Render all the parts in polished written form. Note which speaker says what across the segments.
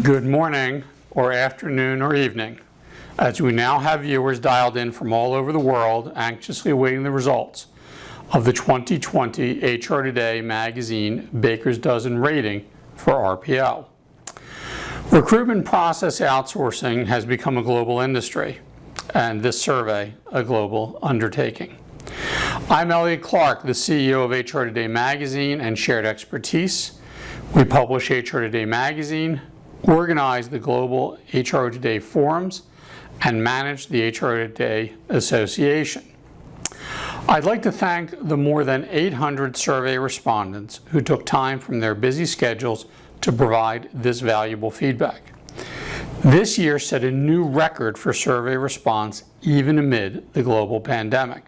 Speaker 1: Good morning, or afternoon, or evening, as we now have viewers dialed in from all over the world anxiously awaiting the results of the 2020 HR Today magazine Baker's Dozen rating for RPO. Recruitment process outsourcing has become a global industry, and this survey a global undertaking. I'm Elliot Clark, the CEO of HR Today magazine and Shared Expertise. We publish HR Today magazine, organize the global HRO Today forums, and manage the HRO Today Association. I'd like to thank the more than 800 survey respondents who took time from their busy schedules to provide this valuable feedback. This year set a new record for survey response even amid the global pandemic.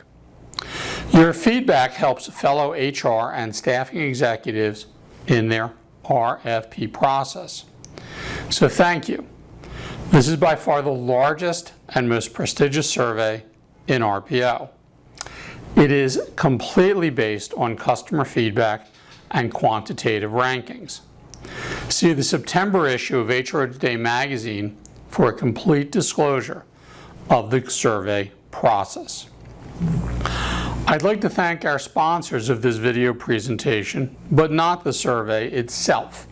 Speaker 1: Your feedback helps fellow HR and staffing executives in their RFP process. So thank you. This is by far the largest and most prestigious survey in RPO. It is completely based on customer feedback and quantitative rankings. See the September issue of HR Today magazine for a complete disclosure of the survey process. I'd like to thank our sponsors of this video presentation, but not the survey itself.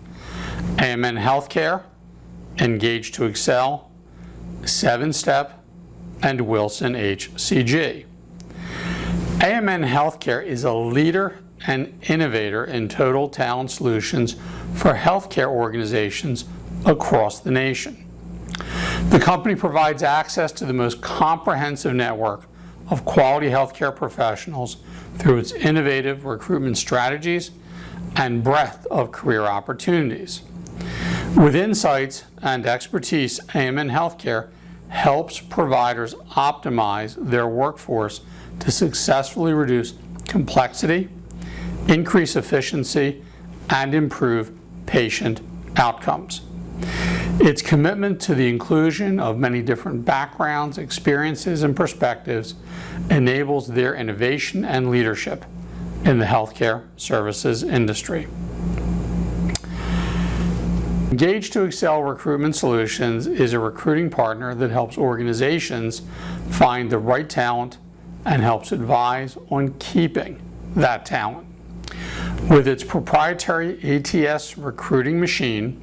Speaker 1: AMN Healthcare, Engage to Excel, 7-Step, and Wilson HCG. AMN Healthcare is a leader and innovator in total talent solutions for healthcare organizations across the nation. The company provides access to the most comprehensive network of quality healthcare professionals through its innovative recruitment strategies and breadth of career opportunities. With insights and expertise, AMN Healthcare helps providers optimize their workforce to successfully reduce complexity, increase efficiency, and improve patient outcomes. Its commitment to the inclusion of many different backgrounds, experiences, and perspectives enables their innovation and leadership in the healthcare services industry. Engage to Excel Recruitment Solutions is a recruiting partner that helps organizations find the right talent and helps advise on keeping that talent. With its proprietary ATS recruiting machine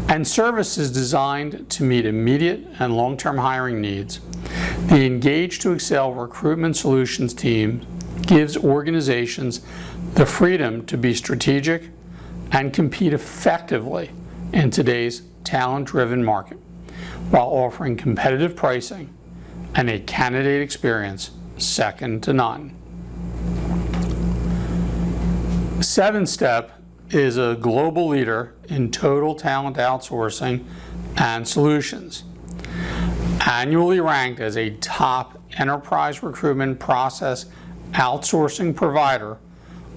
Speaker 1: and services designed to meet immediate and long-term hiring needs, the Engage to Excel Recruitment Solutions team gives organizations the freedom to be strategic and compete effectively in today's talent-driven market, while offering competitive pricing and a candidate experience second to none. 7-Step is a global leader in total talent outsourcing and solutions. Annually ranked as a top enterprise recruitment process outsourcing provider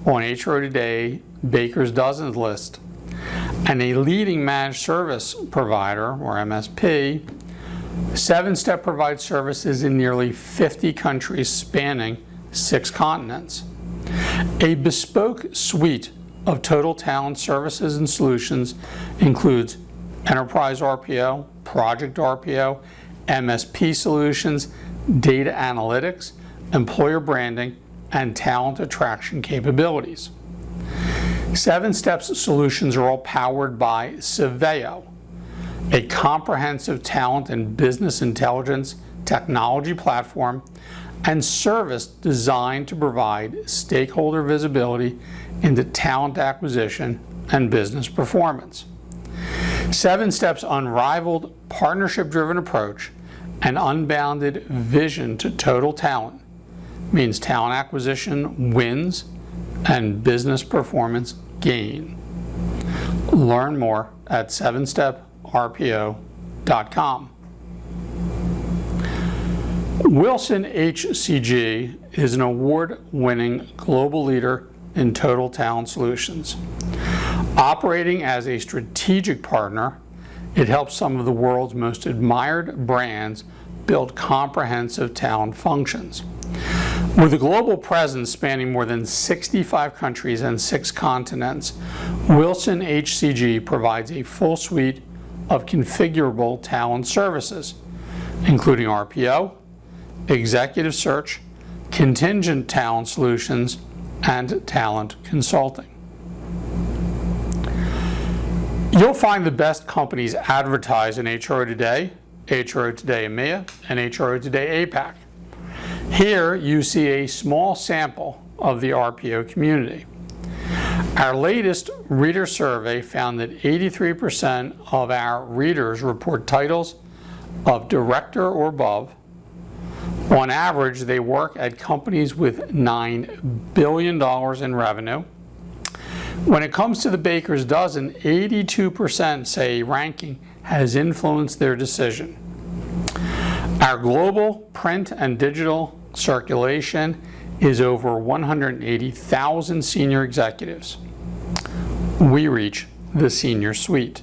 Speaker 1: on HR Today Baker's Dozen list, and a leading managed service provider, or MSP, 7-Step provides services in nearly 50 countries spanning 6 continents. A bespoke suite of total talent services and solutions includes enterprise RPO, project RPO, MSP solutions, data analytics, employer branding, and talent attraction capabilities. 7-Step's solutions are all powered by Coveo, a comprehensive talent and business intelligence technology platform and service designed to provide stakeholder visibility into talent acquisition and business performance. 7-Step's unrivaled partnership-driven approach and unbounded vision to total talent means talent acquisition wins and business performance gain. Learn more at 7steprpo.com. Wilson HCG is an award-winning global leader in total talent solutions. Operating as a strategic partner, it helps some of the world's most admired brands build comprehensive talent functions. With a global presence spanning more than 65 countries and 6 continents, Wilson HCG provides a full suite of configurable talent services, including RPO, executive search, contingent talent solutions, and talent consulting. You'll find the best companies advertised in HRO Today, HRO Today EMEA, and HRO Today APAC. Here you see a small sample of the RPO community. Our latest reader survey found that 83% of our readers report titles of director or above. On average, they work at companies with $9 billion in revenue. When it comes to the baker's dozen, 82% say ranking has influenced their decision. Our global print and digital circulation is over 180,000 senior executives. We reach the senior suite.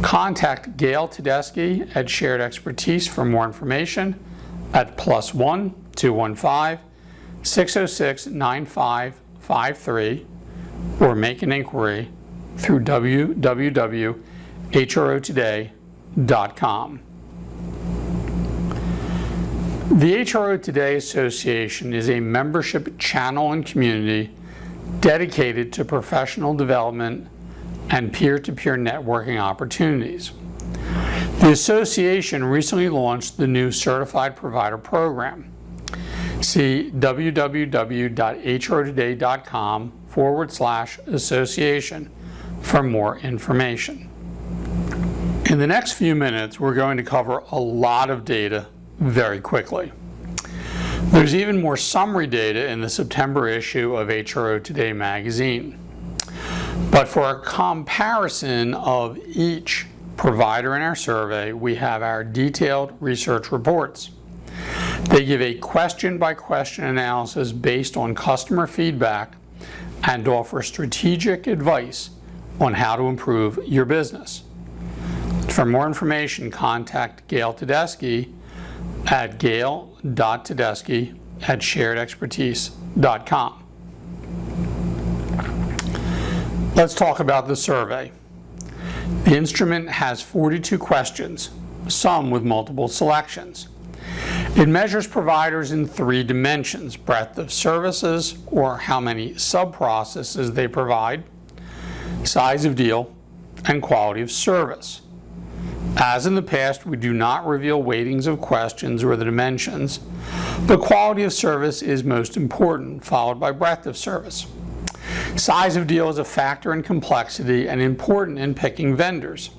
Speaker 1: Contact Gail Tedeschi at Shared Expertise for more information at +1 215 606 9553 or make an inquiry through www.hrotoday.com. The HRO Today Association is a membership channel and community dedicated to professional development and peer-to-peer networking opportunities. The association recently launched the new Certified Provider Program. See www.hrotoday.com/association for more information. In the next few minutes, we're going to cover a lot of data very quickly. There's even more summary data in the September issue of HRO Today magazine. But for a comparison of each provider in our survey, we have our detailed research reports. They give a question-by-question analysis based on customer feedback and offer strategic advice on how to improve your business. For more information, contact Gail Tedeschi at gail.tedeschi@sharedexpertise.com. Let's talk about the survey. The instrument has 42 questions, some with multiple selections. It measures providers in 3 dimensions: breadth of services, or how many sub-processes they provide, size of deal, and quality of service. As in the past, we do not reveal weightings of questions or the dimensions, but quality of service is most important, followed by breadth of service. Size of deal is a factor in complexity and important in picking vendors.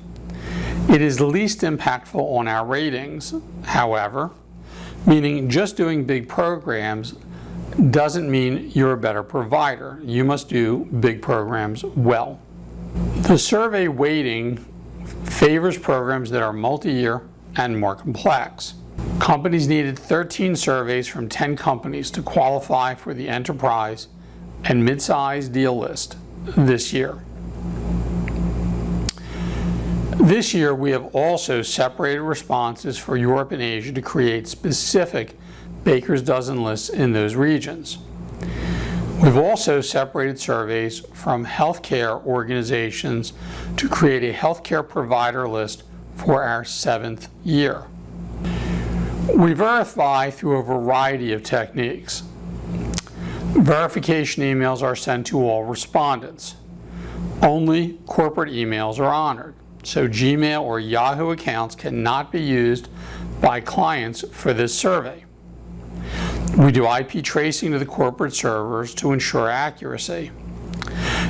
Speaker 1: It is least impactful on our ratings, however, meaning just doing big programs doesn't mean you're a better provider. You must do big programs well. The survey weighting favors programs that are multi-year and more complex. Companies needed 13 surveys from 10 companies to qualify for the enterprise and mid-size deal list this year. This year, we have also separated responses for Europe and Asia to create specific Baker's Dozen lists in those regions. We've also separated surveys from healthcare organizations to create a healthcare provider list for our 7th year. We verify through a variety of techniques. Verification emails are sent to all respondents. Only corporate emails are honored, so Gmail or Yahoo accounts cannot be used by clients for this survey. We do IP tracing to the corporate servers to ensure accuracy.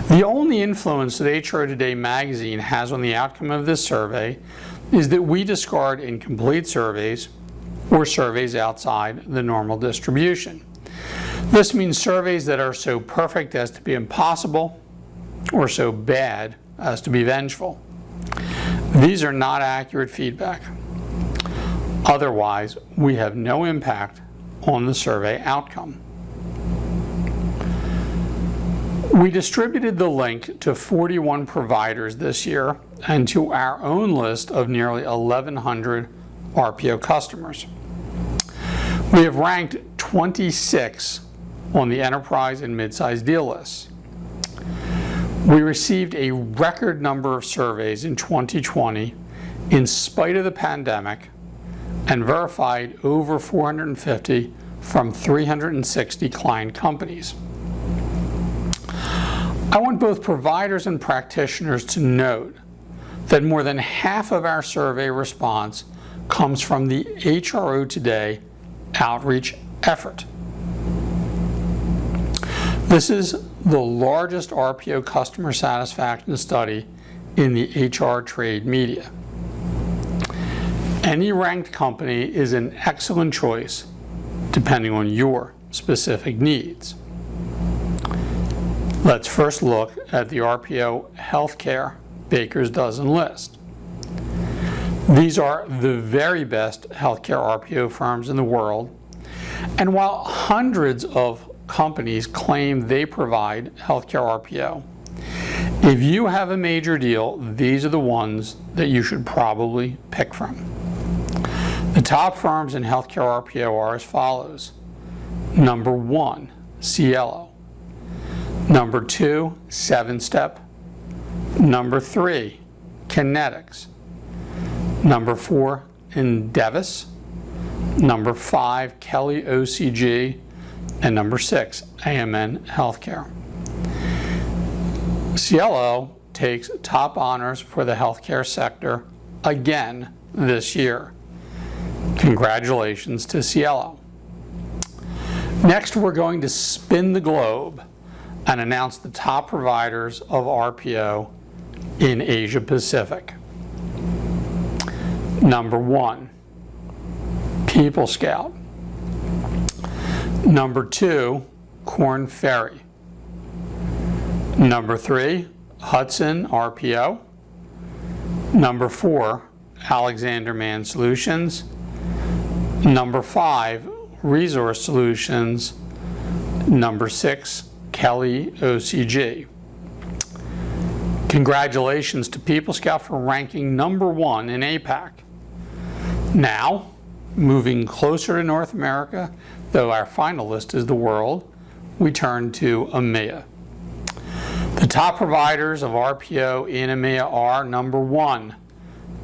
Speaker 1: The only influence that HRO Today magazine has on the outcome of this survey is that we discard incomplete surveys or surveys outside the normal distribution. This means surveys that are so perfect as to be impossible or so bad as to be vengeful. These are not accurate feedback. Otherwise, we have no impact on the survey outcome. We distributed the link to 41 providers this year and to our own list of nearly 1,100 RPO customers. We have ranked 26 on the enterprise and mid-size deal lists. We received a record number of surveys in 2020 in spite of the pandemic and verified over 450 from 360 client companies. I want both providers and practitioners to note that more than half of our survey response comes from the HRO Today outreach effort. This is the largest RPO customer satisfaction study in the HR trade media. Any ranked company is an excellent choice depending on your specific needs. Let's first look at the RPO Healthcare Baker's Dozen list. These are the very best healthcare RPO firms in the world, and while hundreds of companies claim they provide healthcare RPO, if you have a major deal, these are the ones that you should probably pick from. The top firms in healthcare RPO are as follows. Number 1, Cielo. Number 2, 7-Step. Number 3, Kinetics. Number 4, Endevis. Number 5, Kelly OCG. And number 6, AMN Healthcare. Cielo takes top honors for the healthcare sector again this year. Congratulations to Cielo. Next, we're going to spin the globe and announce the top providers of RPO in Asia Pacific. Number 1, People Scout. Number 2, Korn Ferry. Number 3, Hudson RPO. Number 4, Alexander Man Solutions. Number 5, Resource Solutions. Number 6, Kelly OCG. Congratulations to People Scout for ranking number 1 in APAC. Now, moving closer to North America, though our final list is the world, we turn to EMEA. The top providers of RPO in EMEA are number 1,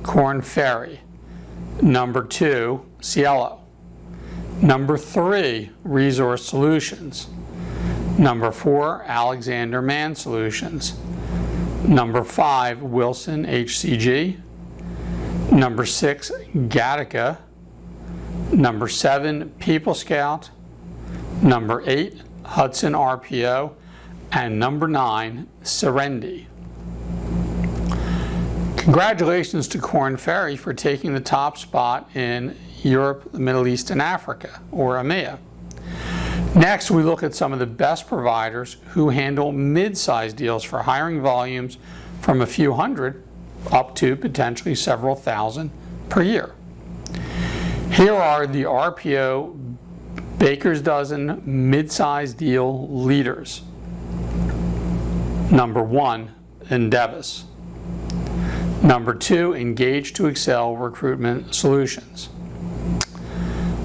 Speaker 1: Korn Ferry. Number 2, Cielo. Number 3, Resource Solutions. Number 4, Alexander Man Solutions. Number 5, Wilson HCG. Number 6, Gattaca. Number 7, People Scout. Number 8, Hudson RPO. And number 9, Serendi. Congratulations to Korn Ferry for taking the top spot in Europe, the Middle East, and Africa, or EMEA. Next, we look at some of the best providers who handle mid-sized deals for hiring volumes from a few hundred up to potentially several thousand per year. Here are the RPO Baker's Dozen mid-sized deal leaders. Number 1, Endevis. Number 2, Engage to Excel Recruitment Solutions.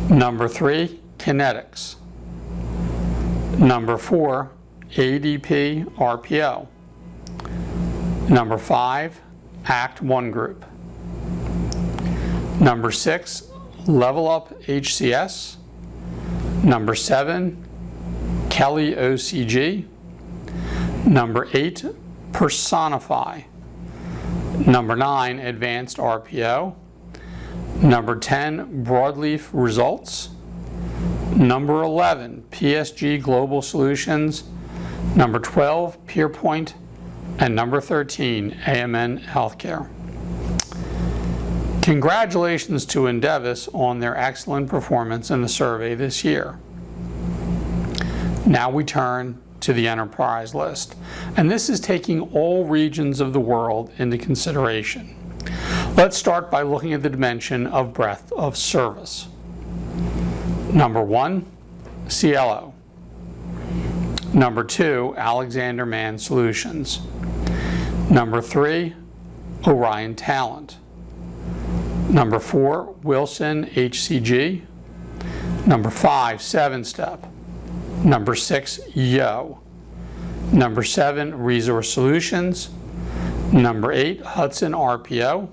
Speaker 1: Number 3, Kinetics. Number 4, ADP RPO. Number 5, Act One Group. Number 6, Level Up HCS. Number 7, Kelly OCG. Number 8, Personify. Number 9, Advanced RPO. Number 10, Broadleaf Results. Number 11, PSG Global Solutions. Number 12, PeerPoint. And number 13, AMN Healthcare. Congratulations to Endevis on their excellent performance in the survey this year. Now we turn to the enterprise list, and this is taking all regions of the world into consideration. Let's start by looking at the dimension of breadth of service. Number 1, Cielo. Number 2, Alexander Man Solutions. Number 3, Orion Talent. Number 4, Wilson HCG. Number 5, 7-Step. Number 6, Yo. Number 7, Resource Solutions. Number 8, Hudson RPO.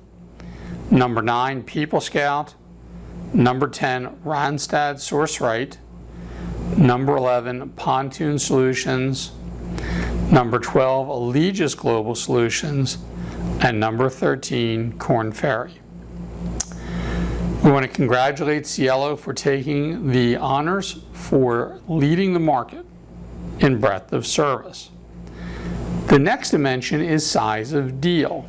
Speaker 1: Number 9, People Scout. Number 10, Randstad SourceRight. Number 11, Pontoon Solutions. Number 12, Allegis Global Solutions. And number 13, Korn Ferry. We want to congratulate Cielo for taking the honors for leading the market in breadth of service. The next dimension is size of deal.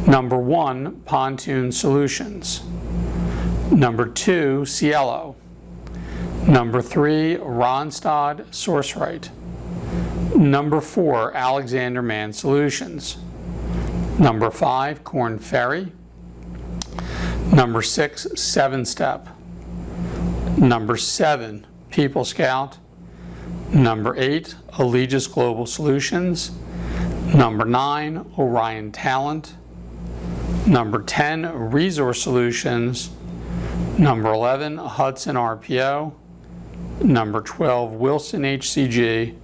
Speaker 1: Number 1, Pontoon Solutions. Number 2, Cielo. Number 3, Randstad SourceRight. Number 4, Alexander Mann Solutions. Number 5, Korn Ferry. Number 6, 7-Step. Number 7, People Scout. Number 8, Allegis Global Solutions. Number 9, Orion Talent. Number 10, Resource Solutions. Number 11, Hudson RPO. Number 12, Wilson HCG.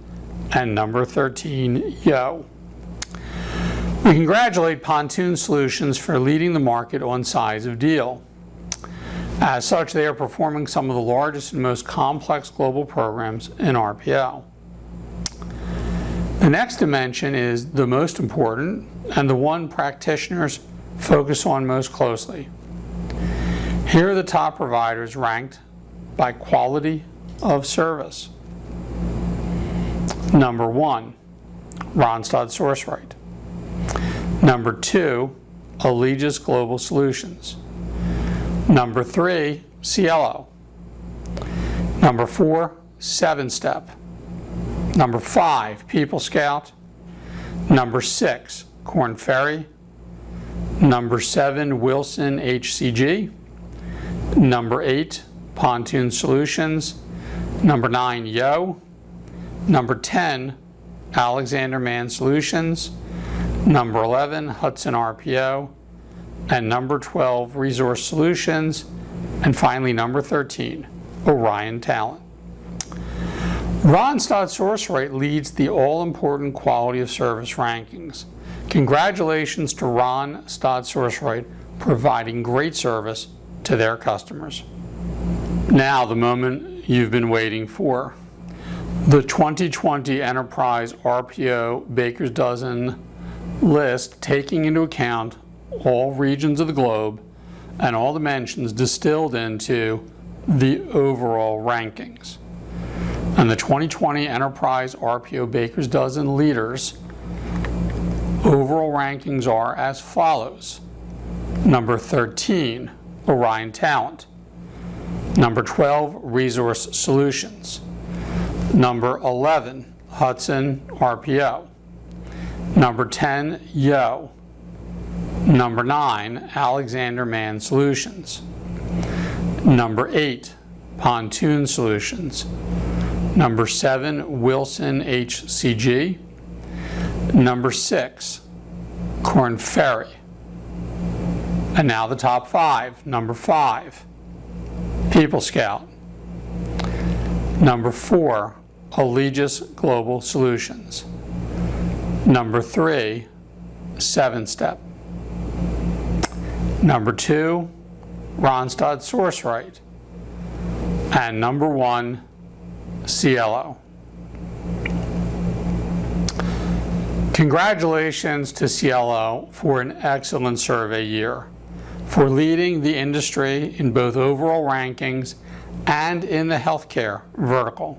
Speaker 1: And number 13, Yo. We congratulate Pontoon Solutions for leading the market on size of deal. As such, they are performing some of the largest and most complex global programs in RPO. The next dimension is the most important and the one practitioners focus on most closely. Here are the top providers ranked by quality of service. Number 1, Randstad SourceRight. Number 2, Allegis Global Solutions. Number 3, Cielo. Number 4, 7-Step. Number 5, People Scout. Number 6, Korn Ferry. Number 7, Wilson HCG. Number 8, Pontoon Solutions. Number 9, Yo. Number 10, Alexander Mann Solutions. Number 11, Hudson RPO. And number 12, Resource Solutions. And finally, number 13, Orion Talent. Randstad SourceRight leads the all-important quality of service rankings. Congratulations to Randstad SourceRight providing great service to their customers. Now, the moment you've been waiting for. The 2020 Enterprise RPO Baker's Dozen list, taking into account all regions of the globe and all dimensions distilled into the overall rankings. And the 2020 Enterprise RPO Baker's Dozen leaders overall rankings are as follows. Number 13, Orion Talent. Number 12, Resource Solutions. Number 11, Hudson RPO. Number 10, Yo. Number 9, Alexander Mann Solutions. Number 8, Pontoon Solutions. Number 7, Wilson HCG. Number 6, Korn Ferry. And now the top 5. Number 5, People Scout. Number 4, Allegis Global Solutions. Number 3, 7-Step. Number 2, Randstad SourceRight. And number 1, Cielo. Congratulations to Cielo for an excellent survey year, for leading the industry in both overall rankings and in the healthcare vertical.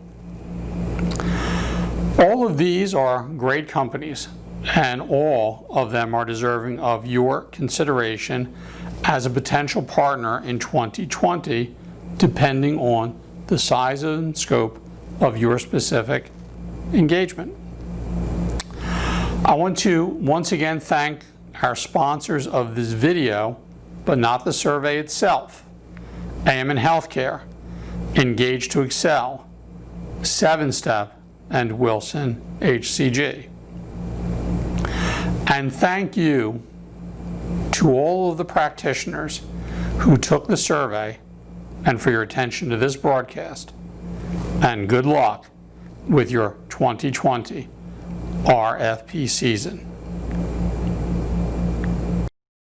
Speaker 1: All of these are great companies, and all of them are deserving of your consideration as a potential partner in 2020, depending on the size and scope of your specific engagement. I want to once again thank our sponsors of this video, but not the survey itself: AMN Healthcare, Engage to Excel, 7-Step, and Wilson HCG. And thank you to all of the practitioners who took the survey and for your attention to this broadcast. And good luck with your 2020 RFP season.